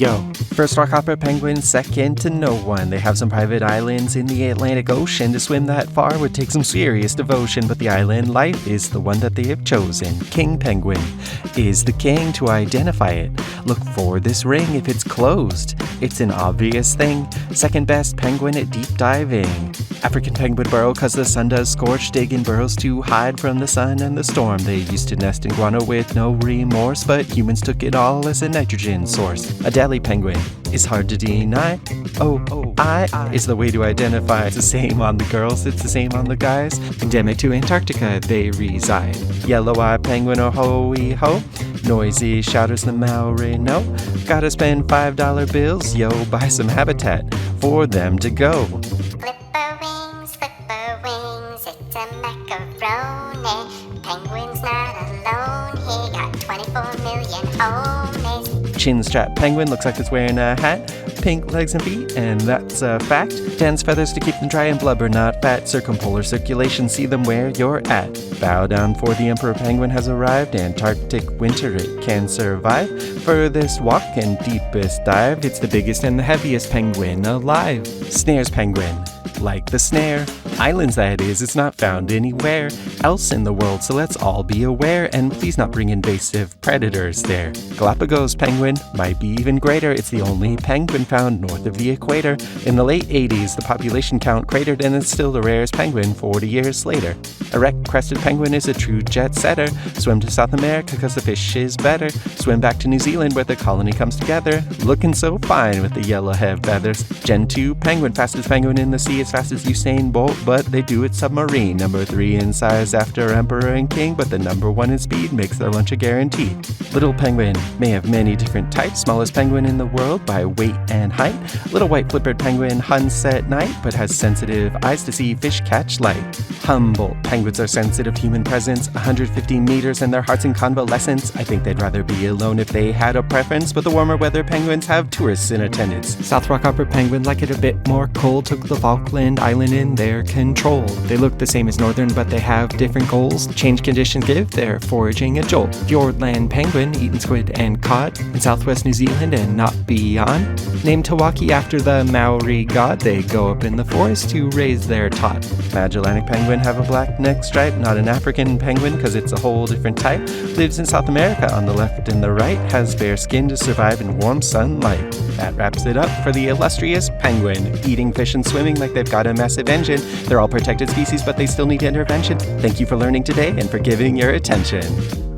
Yo, first Rockhopper Penguin, second to no one. They have some private islands in the Atlantic Ocean. To swim that far would take some serious devotion, but the island life is the one that they have chosen. King Penguin is the king. To identify it, look for this ring if it's closed. It's an obvious thing. Second best penguin at deep diving. African penguin burrow cause the sun does scorch, dig in burrows to hide from the sun and the storm. They used to nest in guano with no remorse, but humans took it all as a nitrogen source. Adélie penguin is hard to deny. I is the way to identify. It's the same on the girls, it's the same on the guys. Endemic to Antarctica they reside. Yellow-eye penguin, oh ho-wee-ho. Noisy shouters the Maori know. Gotta spend $5 bills, yo, buy some habitat for them to go. Flipper wings, it's a macaroni. Penguin's not alone, he got 24 million homies. Chinstrap penguin looks like it's wearing a hat. Pink legs and feet, and that's a fact. Dense feathers to keep them dry and blubber not fat. Circumpolar circulation, see them where you're at. Bow down for the emperor penguin has arrived. Antarctic winter it can survive. Furthest walk and deepest dive. It's the biggest and the heaviest penguin alive. Snares penguin, like the snare. Islands that is, it's not found anywhere else in the world, so let's all be aware and please not bring invasive predators there. Galapagos penguin might be even greater. It's the only penguin found north of the equator. In the late 80s, the population count cratered and it's still the rarest penguin 40 years later. Erect-crested penguin is a true jet setter. Swim to South America cause the fish is better. Swim back to New Zealand where the colony comes together. Looking so fine with the yellow head feathers. Gentoo penguin, fastest penguin in the sea as fast as Usain Bolt, but they do it submarine. Number 3 in size after emperor and king, but the number 1 in speed makes their lunch a guarantee. Little penguin may have many different types. Smallest penguin in the world by weight and height. Little white flippered penguin hunts at night, but has sensitive eyes to see fish catch light. Humboldt penguins are sensitive to human presence, 150 meters and their hearts in convalescence. I think they'd rather be alone if they had a preference, but the warmer weather penguins have tourists in attendance. South Rockhopper penguin like it a bit more cold, took the Falkland Island in their control. They look the same as northern, but they have different goals. Change conditions give their foraging a jolt. Fiordland penguin, eaten squid and cod in southwest New Zealand and not beyond. Named Tawaki after the Maori god, they go up in the forest to raise their tot. Magellanic penguin have a black neck stripe, not an African penguin cause it's a whole different type. Lives in South America on the left and the right, has bare skin to survive in warm sunlight. That wraps it up for the illustrious penguin. Eating fish and swimming like they've got a massive engine. They're all protected species, but they still need intervention. Thank you for learning today and for giving your attention.